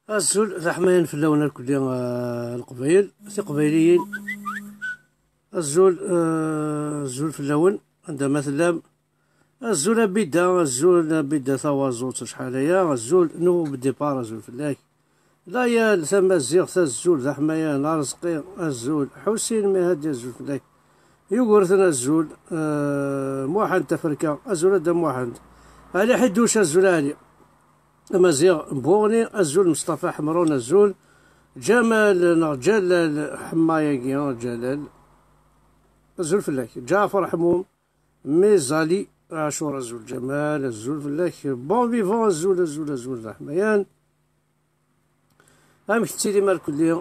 الزول ذا حماين في اللون الكلي القبايل سي قبايليين. الزول في اللون عندها مثلا الزول بدا ثوا زوج شحال هي الزول نو بالديبار الزول فلاك لا يا ثم الزيغ ثا الزول ذا حمايان رزقي الزول حسين ما هادي الزول فلاك يقولثنا الزول موحد تفركا الزول هذا موحد على حدوش الزول علي مزيغ بوغني الزول مصطفى حمرون الزول جمال جلال حمايا جلال الزول فلاك جعفر حموم ميزالي عاشور الزول جمال الزول فلاك بون فيفون الزول حمايان هم كتيري مال كلي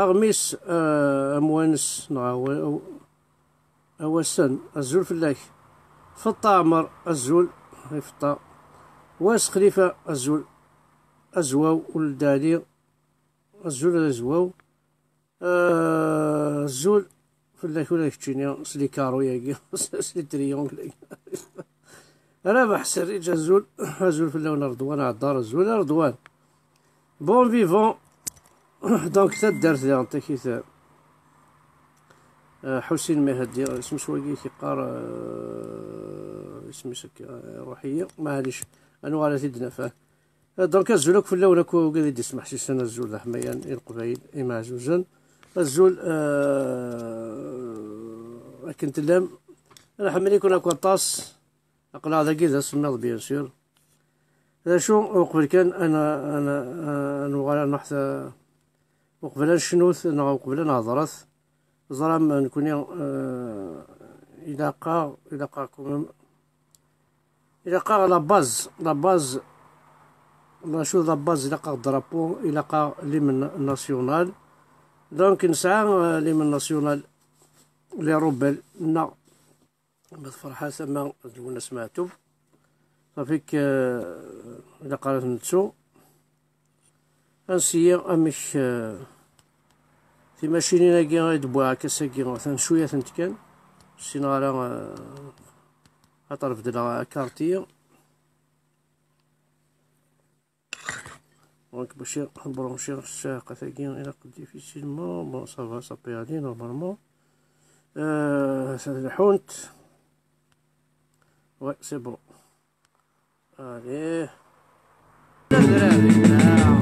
أغميس أموانس نغاو أوسن الزول فلاك فطا عمر الزول فطا واس خليفة الزول أزواو ولدالي الزول أزواو الزول فلاك ولا كتشيني سلي كارو ياكي سلي تريونغل رابح سريج الزول فلاون رضوان عدار الزول رضوان بون فيفون دونك تا دارت لي انت كي حسين مهدي اسم شوية كيقار اسمي روحية معليش انا ولا تيدنا فاه دونك الزولك في اللون كو قاعد يسمح شي سنه الزول حمايان القبايل مع زوجان الزول كنت لام انا حملي كنا كونطاس اقنع ذا كذا سميض بيان سور هذا شو قبل كان انا وغالا نحث وقبل نشنوث وقبل نهضرت زرام نكون إذا قا لا باز لا شو لا باز إلا قا درابو إلا قا ليمن ناسيونال دونك نسعى ليمن ناسيونال لي روبل نا بفرحة ثما دونا سمعتو صافيك إلا قالت نتسو انسيا امش في ماشينينا كي غيدبوها كاساكي مثلا شويه كان سينا على خاطر بدنا كارتيه دونك باش نبرونشي الساقه ثاكي الى قد في سينما بون صافا صابي علي نورمالمون هذا الحونت وي سي بون عليه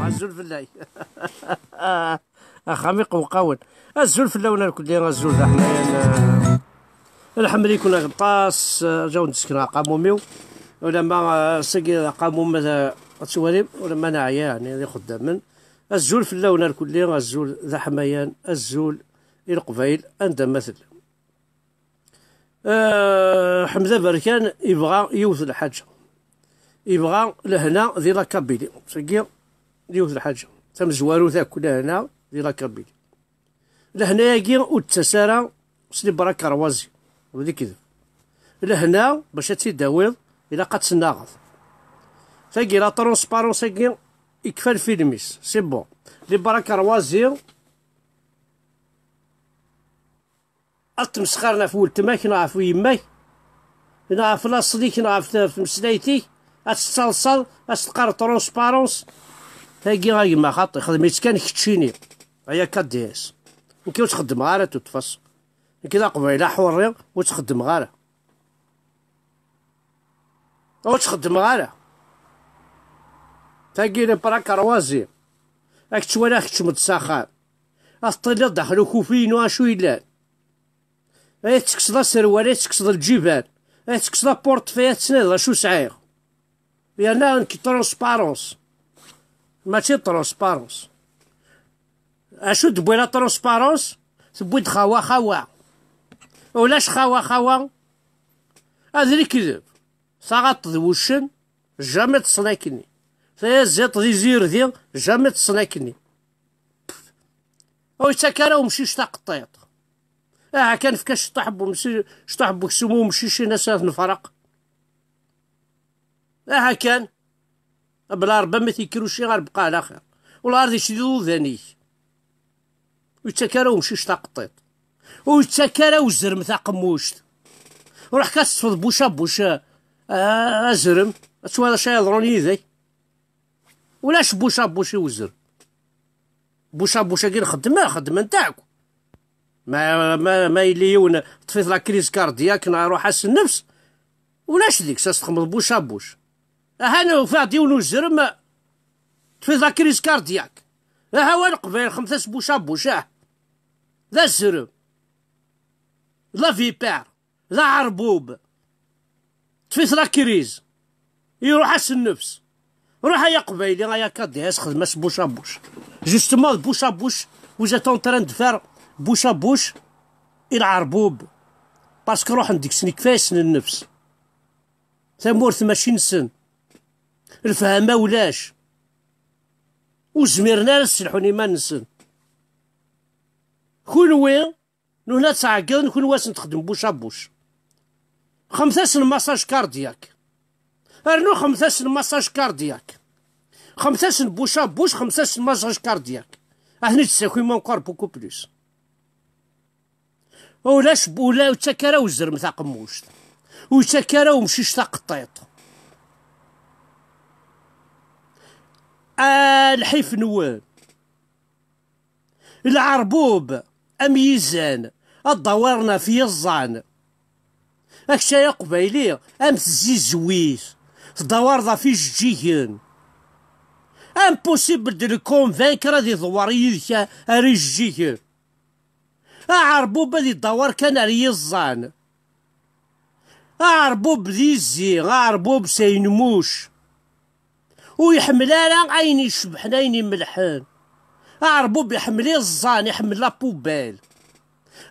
الزول فلاي خميق مقاول الزول فلاونا الكل الزول ذا حنايا الحمل يكون غطاس جاو نسكن قاموميو ولا ما سقي قاموم ماذا تسوالي ولا ما نعيا يعني اللي خدامن الزول فلاونا الكل الزول ذا حمايان الزول القبايل عندها مثل حمزه بركان يبغى يوث الحاجه يبغى لهنا ذي لاكابيلي سقي يوث الحاجه تم زوارو ذاك كلها هنا ذي لاكابيلي لهنا ياكي وتسارى سلي برا كروازي ودي كذا لهنا باش تيداويض الى قد تناغض ساقي لا ترونسبارون ساقي يكفى الفيلميس سي بون لي برا كروازي أتمسخرنا في ولتماك نعرف يماك نعرف لاصليك نعرف في مسلايتي أتتصلصل أتقار ترونسبارونس تاقي غاي ما خاطي خدميت كان كتشيني هيا كديس يمكن تخدم غارة تتفص كذا قبيلة حوري وتخدم غارة وتخدم غارة تاقي لي برا كروازي راك تشوالا تشمد ساخان أطلع دخلو كوفين واشو يلان اي تكسد السروال تكسد الجبال تكسد بورتفيات تسند شو سعيغ يانا كي ترونسبارونس ماشي ترونسبارونس اشو دبويلا ترونسبارونس تبويد خوا ولاش خوا هذا اللي كذب صاغط وشن جامي تصناكني زيت ذي زير ذي جامي تصناكني او يتسكر ومشي شتا قطيط كان فكاش شطحبو كسمو مشي شي ناس نفرق كان بلا ربما ما تيكرو شي غير بقى على خير والله غادي يشدو ذاني ويتسكر ومشي شتا قطيط ويتسكر وزرم تاع قموشت وروح كتصفد بوشا ازرم هذا شي يضرون يدي ولاش بوشا بوش يوزر بوشا بوشا كي خدمه نتاعكم. ما يليون طفيت لا كريز كاردياك نروح حس النفس ولاش ديك تخمض بوشا بوش. انا فادي ونوزر ما طفيت لا كريز كاردياك. وين قبيل خمسة بوشا بوش لا الزرب لا فيبار لا عربوب طفيت لا كريز يروح حس النفس. روح يا قبيلي يا كاديس خدمة بوشا بوش. جوستومون بوشا بوش وجات اون تران دو فار بوشا بوش العربوب باسكو روح عندك سني كفاية سن النفس ثمورث ماشي نسن الفهمة ولاش وزميرنا نسلحوني ما نسن كون وين نهنا تعقد نكون واسن تخدم بوشا بوش. خمسة سن ماساج كاردياك ارنو خمسة سن ماساج كاردياك خمسة سن بوشا بوش خمسة سن ماساج كاردياك اهني تساكوي ما نقار بوكو بلوس ولاش ولا تشكرا وزرم تاع قموش وتشكرا ومشيش تاع قطيط. الحيف نوان العربوب اميزان الدورنا في الظان اكشا يا قبيلي تزيزويس تدور في جيجن امبوسيبل دو كونفانكر هادي ضوار يدك اري جيجن عربوب هادي الدوار كان ري الظان عربوب ذي الزي عربوب سينموش ويحمل انا عيني يشبحن عيني ملحان عربوب يحمل الظان يحمل لابوبال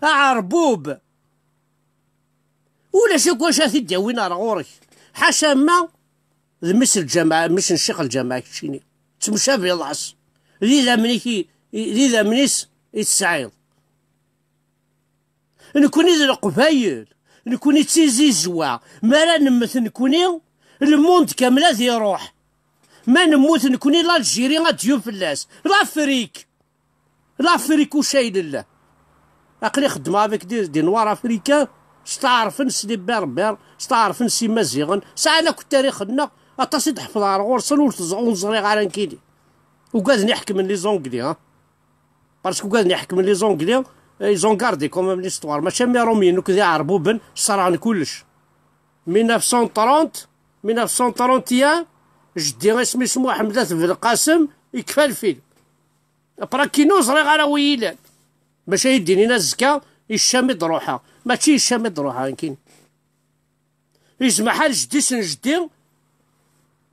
عربوب ولا شك واش هاثي داوين راه غورك حاشا ما ذمس الجماعة مش نشيخ الجماعة كشيني تمشى في العصر لذا منيكي لذا منيس يتسعيد نكوني ذا القبايل نكوني تيزي زوا ما لا نمث نكوني الموند كامل ذي يروح ما نموت نكوني لالجيري غاديو فلاس لافريك وشاي لله اقلي خدمة بك دي نوار افريكا ستعرفن سلي بربر ستعرفن سي مزيغن ساعنا كتاريخنا اطاسي تحفظ على غورسن ونزري على نكيدي وقاد نحكم لي زونغلي ها باسكو قاد نحكم لي زونغلي ايزون كاردي كومام ليستوار ماشي مي روميين وكذا عربوبن صرعن كلش 1931 جدي اسمي سمو حمدة بن القاسم يكفى الفيلم براكينو زريغ على ويلان باش يديني نزكا يشامد روحها ماشي يشامد روحها يمكن يسمع حال جدي سن جدي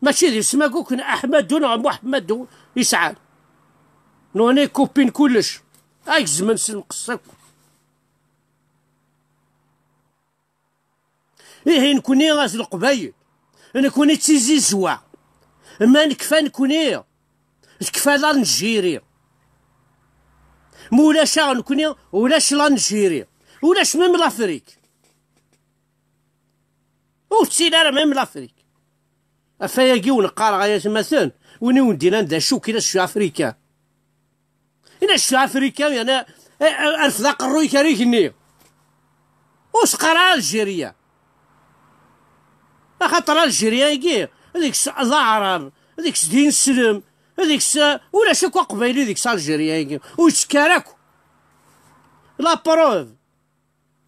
ماشي ذي سما كوكن احمد ولا محمد يسعى نوني كوبين كلش هاك زمن نقصك ايه نكوني غاز القبايل نكوني تيزي زوا ما نكفى نكوني كفى لا نجيري مولاش نكوني ولاش لا نجيري ولاش ميم لافريك وتسينا راه ميم لافريك افاياكي ونقار غايا مثلا وني وندينا ندا شو كي شو افريكا انا شو افريكا انا ارفض قروي كاريكني وسقرا الجيريا خاطر الجيريا يجي هذيك العرب هذيك دين السلم هذيك ولا شكو قبيلي ديك الجيريا يجي ويتكاركو لا بروف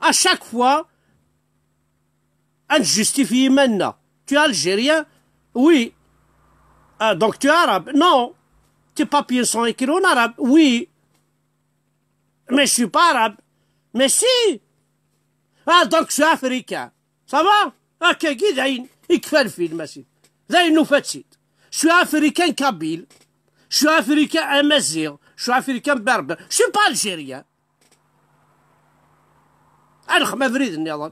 اشاك فوا انجستيفي منا tu es algérien oui donc tu es arabe non tes papiers sont écrits en arabe oui mais je suis pas arabe mais si donc je suis africain ça va هكا كي داين يكفى الفيلم ماشي داين نفاتشيت شو افريكان كابيل شو افريكان امازيغ شو افريكان بربر شو با الجيريا انا خما فريد النظام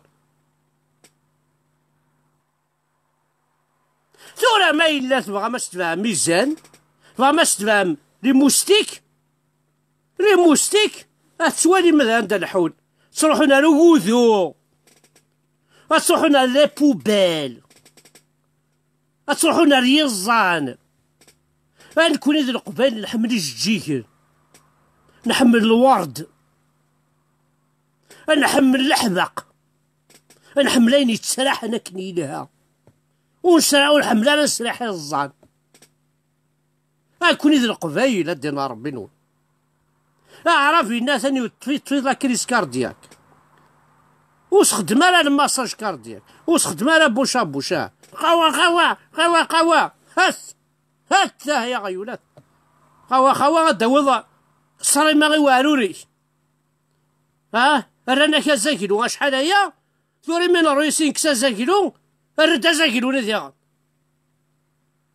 ثورة ما إلا تبغى ما تفهم ميزان تبغى ما تفهم لي موستيك تسوالي مثلا دا الحول تروحونا لوغوذو تروحونا لي بوبيل تروحونا ريزان نكون إذا القبال نحمل الجيكل نحمل الورد نحمل الحذق نحملين يتسرح نكني لها ونحمل انا نسرح الظان كوني ذي القبايل دينا ربي نور. اعرف الناس ثاني تفيض لا كريس كاردياك، وسخدم على الماساج كاردياك، وسخدم على بوشا قوا هات يا غيولات قوا داوض صري ما غيواروري. رانا كازاكيلو شحال هيا ثوري من الرويسين كسا زاكيلو الردا زاكيلو نذيغ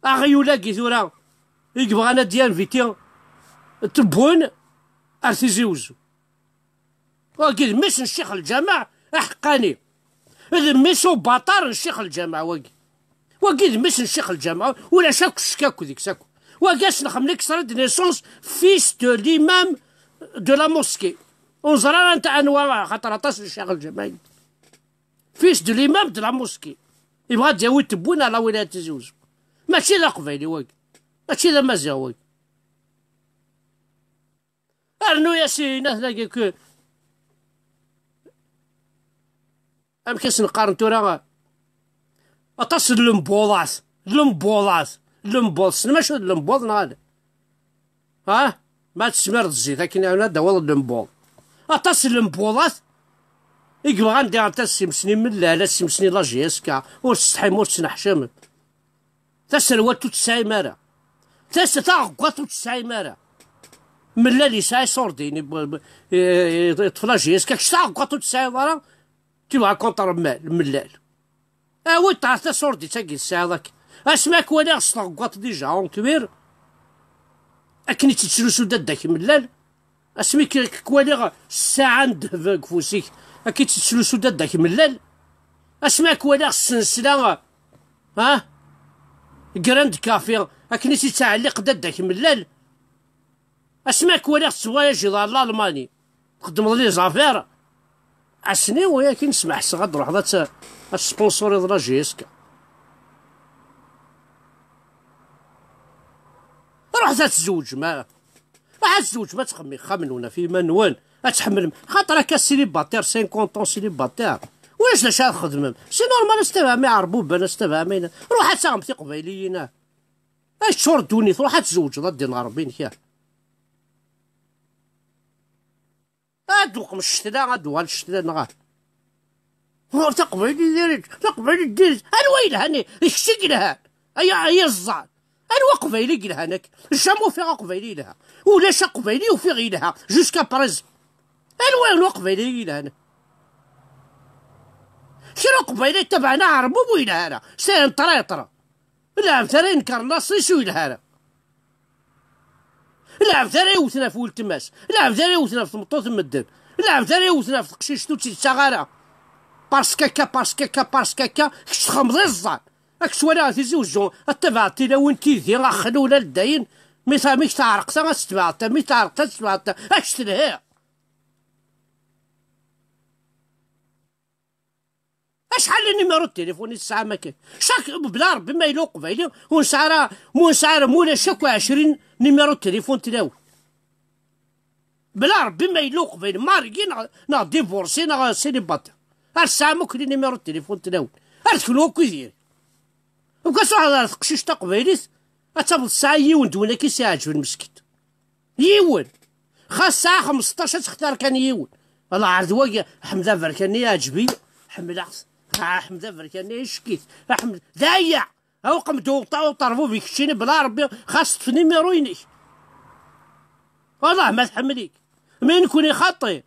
غيولاكي ثورا يبغى انا ديال فيتي تبون ارتيزي وزو واكيد مش الشيخ الجامع حقاني ميسو باطار الشيخ الجامع واكيد مش الشيخ الجامع ولا شاكو ديك ساكو واكاس نخملك صارت نيسونس فيس دو ليمام دو لا موسكي ونزرار انت انواع خاطر عطاس الشيخ الجامعي فيس دو ليمام دو لا موسكي يبغى تجاوي تبون على ولاية تيزي وزو ماشي ذا قبيلي ماشي ذا مازال ارنو يا سينا تلاقيك امكن نقارن تورا اطاس المبوضات ماشي المبوض نهار ما تسمر الزيت لكن انا داول المبوض اطاس المبوضات يقبغ عندي عطا السمسني من لا السمسني لا جيسكا وتستحي موت نحشم تسروات تسعي مارا تاغقات تسعي مارا من لا لي ساي صورديني طفلا جيسكا كشتاغقات تسعي مارا تبغى كونتر ملال وي تعرف صوردي تاكي الساعة ذاك اسماك ولا غسطاغقات ديجا اون كبير اكني تتسلسو داك ملال اسميك كوالي الساعة ندهفك فوسيك اكي تتسلسو داك ملال اسماك ولا السنسلة جراند كافي اكني تتعلق داك ملال اسماك ولا السوايج ضال الالماني تقدم لي زافير عسني ولكن نسمع غاد نروح ذات السبونسور يضرا جيسكا روح ذات الزوج ما الزوج ما تخمي خمنونا في منوان اتحمل خاطر هكا سيليباتير 50 طون سيليباتير ولاش لاش خدمم سي نورمال استفهامي عربوب انا استفهامين روح تساهم في قبيليين اش تشور دوني روح تزوج ضد الغربين كاع دوق من الشتلا غادوها للشتلا نغار تقبيلي ديريت تقبيلي ديريت الويل هاني الشتي لها هي الزعر الوا قبيلي لهانك الشامو فيها قبيلي لها ولا شا قبيلي وفي غيرها جوسكا بريز الويل قبيلي لهانا شنو قبيلي تبعنا عربو ويلهانا سين طريطرة لا ثري نكرناصي شو يلهانا لا ثري وثنا في ولد تماس لا ثري وثنا في مطوط مدن لا ثري وثنا في قشيش توتي الصغارة باسكاكا كش تخمضي الزار اكش ولا تيزوجو اتبعتي لو انتي ذي خلونا للداين ميتا ميك تعرق تا تبعت مي تعرق تبعت اش تلهي اشحال النيميرو التليفون الساعه ما كاين شاك بلا ربي ما يلوق قبيلي ونسعر مولا شاكو 20 نيميرو التليفون تلاوي بلا ربي ما يلوق قبيلي ماركي نا ديفورسي نا سيليباتير الساعه ما كاين نيميرو التليفون تلاوي ارتكلو كيدير وكاس واحد تقشيش تا قبيليت اتابل الساعه يون دونا كي ساعه المسكت يون خاص الساعه 15 تختار كان يون الله عرض واقع حمزه فركاني عجبي حمزه فركاني شكيت حمد ضايع هاو قمتو طرفو بيك شيني بلا ربي خاص في نيميرويني والله ما تحمليك مين كوني خطي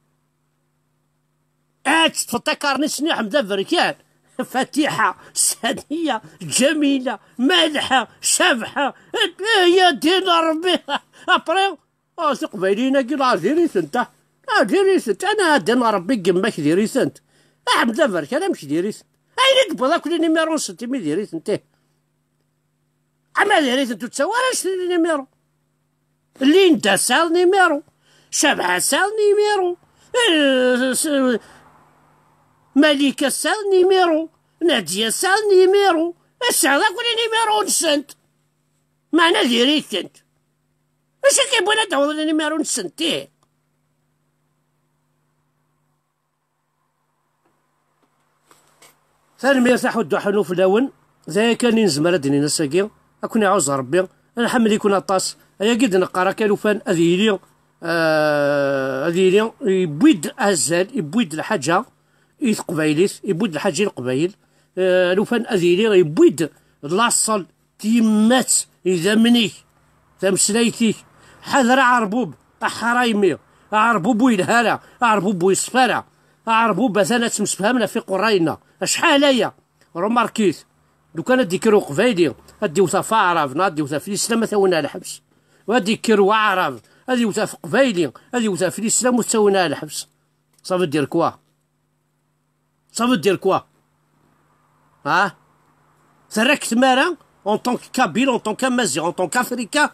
تفتكرني سني حمزه فركان فتيحة سنية جميلة مالحة شابحة يا دين ربي أبريو تقبلينا كي ديريس انت ديريس انت انا دين ربي قماك ديريس انت احمد فرك انا مش ديريس اين قبضا كل نيميرو ستي مي ديريس انت اما ديريس انتو تسوالاش نيميرو اللي انت سال نيميرو شابحة سال نيميرو مليكة سال نيميرو نادية سال نيميرو الساعة كل نيميرو نسنت معنا ديريت انت اش كيبغينا تعوض نيميرو نسنتيه ثاني ما يرتاحو الدوحانو في الاول زي كان نزمر دنينا ساكي اكون يعوز ربي نحمل يكون الطاس هيا قد نقرا كالوفان هذه لي هذه لي يبويد الزال يبويد الحاجه قبايليت يبويد الحاجه القبايل لوفان هذه لي يبويد لاصل تيمات اذا منيك تمسلايتي حذر عربوب حرايمي عربوب ويلهالا عربوب ويصفالا عربوب مثلا تمسفهمنا في قراينا شحال هيا روماركيت لو كان ديكرو قبايلي هادي وثا فعرفنا هادي وثا في الاسلام ثونا على الحبس وهادي كيرو عرب هادي وثا في قبايلي هادي وثا في الاسلام وتسوينا على الحبس صافي دير كوا صافي دير كوا ها تراك تمارا اون طونك كابيل اون طونك مازيغ اون طونك افريكا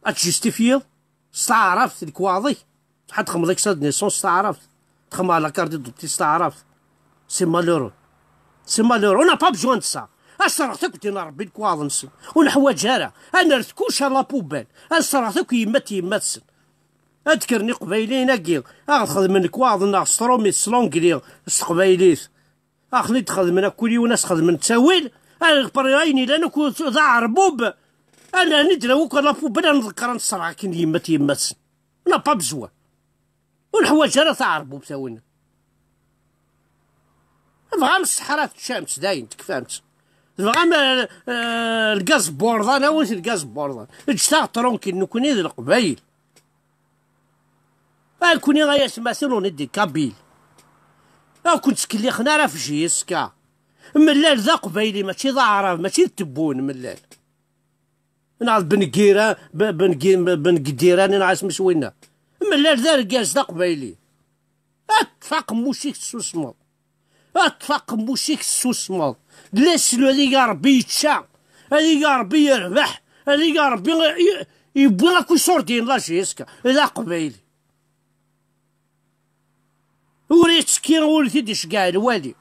اتجستيفيو استعرفت ديك واضي شحال تخمم ديك ساد نيسون استعرفت تخمم على كارت دوتي استعرفت سي مالورو سي مالورو انا با بجوان دو سا اصرختك قلت انا ربي لك واض نسن ونحواج هذا انا رث كلشي لا بوبال اصرختك يما تسن اذكرني قبايلين هاكي اخذ منك واض نا سترومي سلونكلي استقبايليت اخلي تخدم كل وناس خدم تساويل انا بريايني لان كنت ذا عربوب انا ندرا وكا لا بوبال نذكر نصرع كي يما تسن انا با بزوا والحوايج راه تعربوا ساوينا بغا من الصحراء الشمس داين تكفامت بغا الغاز بوردان وين الغاز بوردان اجتا ترونكي نكوني ذي القبايل كوني غايا سماسيلو ندي كابيل كنت كليخنا راه في جيسكا ملال ذا قبايلي ماشي ذا عرب ماشي تبون ملال نعرف بن قديران نعرف مسوينا ملال ذا ركاز ذا قبايلي اتفاق موشيك السوسماض اتفاق موشيك السوسماض لاسلو هذيك ربي يتشا هذيك ربي يربح هذيك ربي يبغي لك يصوردين لا جيسكا ذا قبايلي وريت سكين وريت يديش كاع الوالي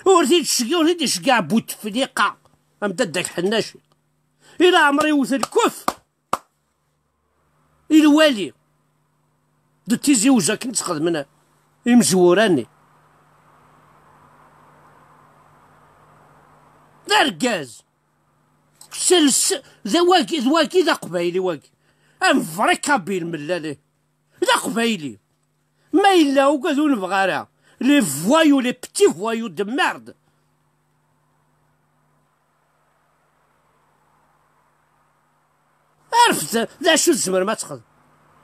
وريت يديش كاع بوتفليقه امداد داك حناشي الى عمري يوث الكف الوالي درتي زوجه كنت خدمنا مزوراني ذا ركاز سلس ذا واكي ذا قبايلي واكي فري كابيل ملالي ذا قبايلي ما إلا وكذو نبغى راه لي فوايو لي بتي فوايو دو ميرد عرفت ذا شو الزمر ما تخدم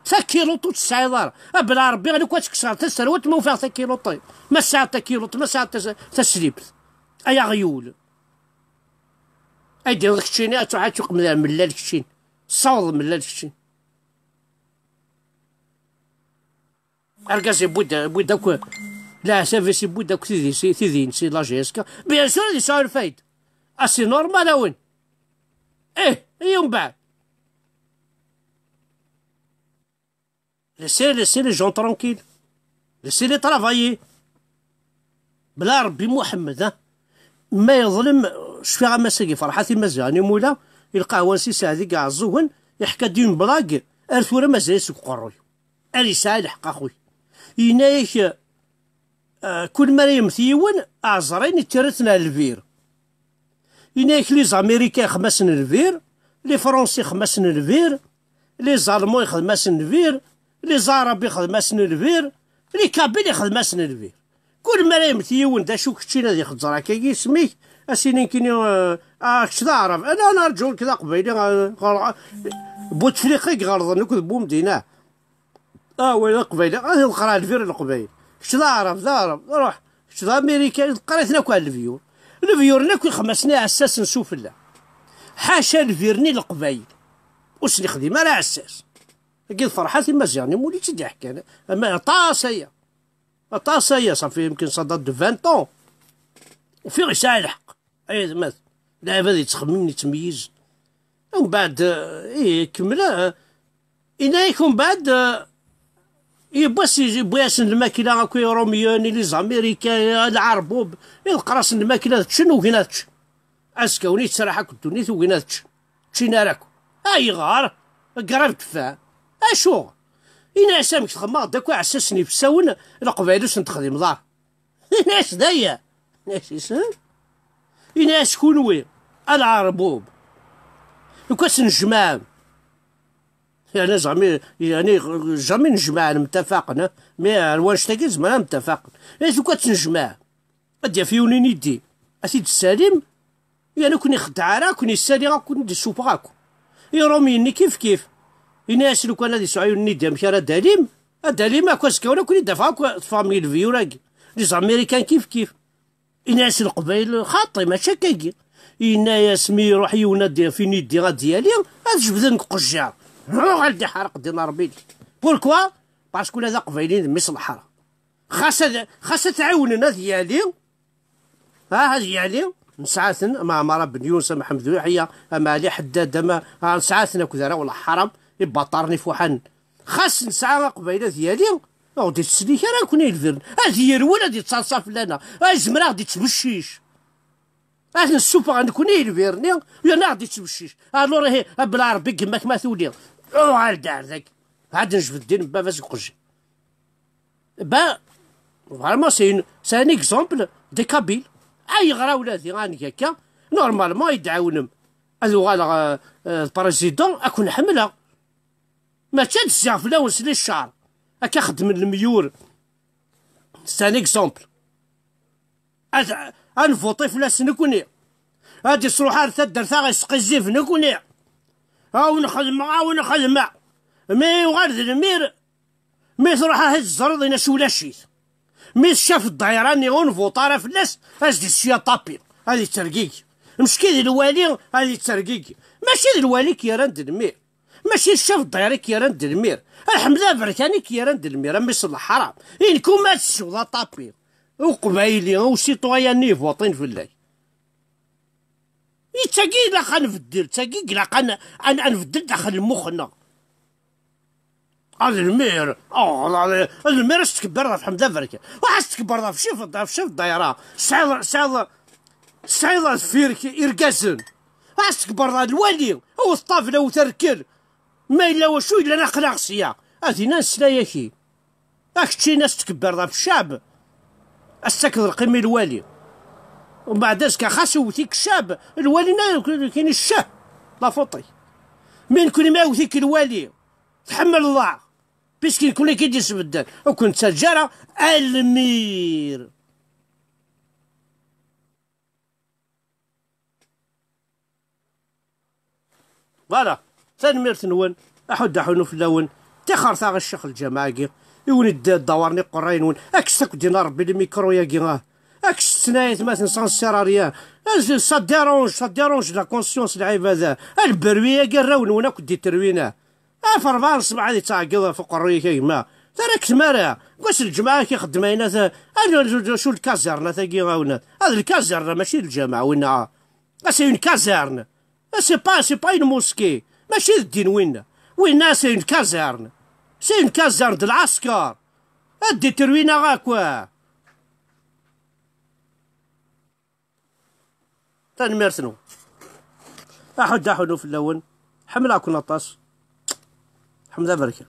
تا كيلوطو تسعي دار بلا ربي غير كواش كسر تسروت ما وفاق تا كيلوطي ما ساعة تا كيلوط ما ساعة تسليبت ايا غيول ايدي داك الشيني تعاد تشوق من داك الشين صوض من داك الشين اركاز بودا داك لا سافيسي بودا داك تيدين سي لا جيسكا بيان سور دي صار فايد اسي نورمال وين ايه من بعد لسي لي جون ترونكيل لسي لي طرافايي بلا ربي محمد ما يظلم شفي غا مساكي فرحاتي مزياني مولا يلقاه وانسي ساعدي كاع الزوهن يحكى دين بلاك ارثورا مازال يسوق قروي اري ساعد الحق اخوي ينايك كل ما يمثيون اعزرين يترثنا الفير ينايك لي زاميريكان خمسن الفير لي فرونسي خمسن الفير لي زالمون خمسن الفير لي زعربي خدماسن الفير لي كابيل خدماسن الفير كل ما يمثيون دا شو كتشي هذي خزرا كي سميك اسينين كيني كش تعرف انا رجل كذا قبيلي بوتفليقي غلط نكذب بومدينه وين قبيلي غادي نقرا الفير القبيل كش تعرف روح كش امريكا قريتنا كاع الفيور ناكل خمسنا عساس نشوف الله حاشا الفيرني القبايل وش نخدم على عساس كي فرحاتي مزياني موليتي ضحك اما طاسيه صافي يمكن صدات دو 20 طون وفي غير ساعه الحق اي مثلا لاعب هذا يتخمم يتميز ومن بعد كمل يكون بعد يبغاس الماكينه هاكا روميوني لي زاميريكان العربوب القراص الماكينه شنو هنا اسكوني تسرحك الدنيا وين تشينا راكو غار قراب تفاح اشو إنا سامك تخمم داك عساسني في الساون القبايلوس نتخدم دار ناس دايا ناس يسهل إنا شكون وين العربوب وكاس نجمع يعني جامي نجمع متفقنا مي الواش تاكي زعما متفق لو كتنجمع ادير في ونين يدي اسيد السليم يعني كوني خدع راه كوني سالي غاكون دي سوب غاكو يروميني كيف الناس لو كان هادي سعيوني ديال مشى راه داليم كواس كونه كوني دافع فامي الفيوراكي لي زاميريكان كيف الناس القبايل خاطي ماشي كاكي إنا سمي يروح يوناد فين يدي غا ديالي غتجبد نقجع غادي حرق ديال ربي بوركوا باسكو هذا قبايلين مي الحرا خاصها تعاوننا ديالي ديالي نسعاتن مع مرا بن يونس محمد يحيى اما علي حداد ما نسعاتنا كذا ولا حرام يبطرني فوحن خاص نسعى قبيله ديالي غادي تسليك راه كون يلفرن هذه هي الاولى غادي تصاصف لنا الزمره غادي تبشيش هذا السوبر غنكون يلفرني ولا غادي تبشيش الو بلا ربي كماك ما تولي عاد ذاك عاد نجبد الدين با فاش نقج با فريمون سي ان اكزومبل دي كابيل اي غرا ولادي غاني هكا نورمالمون يدعاونم هذو غالا البريزيدون اكون حمله ما تشدش في الاول سلي الشعر هكا خدم الميور سي ان اكزومبل انفوطي فلاس نكوني هادي صروحات درتها غيسقي الزيف نكوني ونخدم مي وغاد المير مي تروح هاد الزرد انا شولا شيت مي شاف الدايراني ونفوطا راه فلاس اجدي الشيا طابي هادي ترقيق مشكي الوالي هادي ترقيق ماشي الوالي كيران المير ماشي الشاف الدايري كيران المير الحمله بركاني كيران المير مي صلح حرام إنكم هاد الشولا طابي وقبايلي وسيطوياني فوطين في الليل يتاكي لا غنفدل تاكي لا غنفدل داخل مخنا هذا المير المير اش تكبر في حمد بركه واش تكبر في شوف الدايره سعيد فيرك يرقاسن واش تكبر الوالي هو الطافله وتركل ما الا وشو الا ناقله غسيه هذه ناس لا ياكي راك تشي ناس تكبر في الشعب استكثر القيمه الوالي ومن بعد خاص يوثيك الشاب الوالي كاين الشاه لا فوطي من كل ما يوثيك الوالي تحمل الله بيسكين كل كيدير سبدان وكنت سجارة المير فوالا ثاني تنون احد في اللون تخر ثاغ الشيخ الجماعي يولد دورني قرين ون اكستك دينا ربي الميكرو يا كيغا اكس سنايت مثلا سانسيراريا سا ديرونج لا كونسيونس العباده البرويه كراون ونا كدي تروينا فربان صبع هذه تعقل فوق الريه كيما تراك مارا واش الجماعه كيخدم هنا شو الكازرنا ثاقي غاونا هذا الكازرنا ماشي الجامعه وين سي اون كازرن سي با اون موسكي ماشي الدين وين سي اون كازرن سي اون كازرن د العسكر ادي تروينا غاكوا ثاني ميرسنو احد في اللون حمل اكو نطاس حمد بركه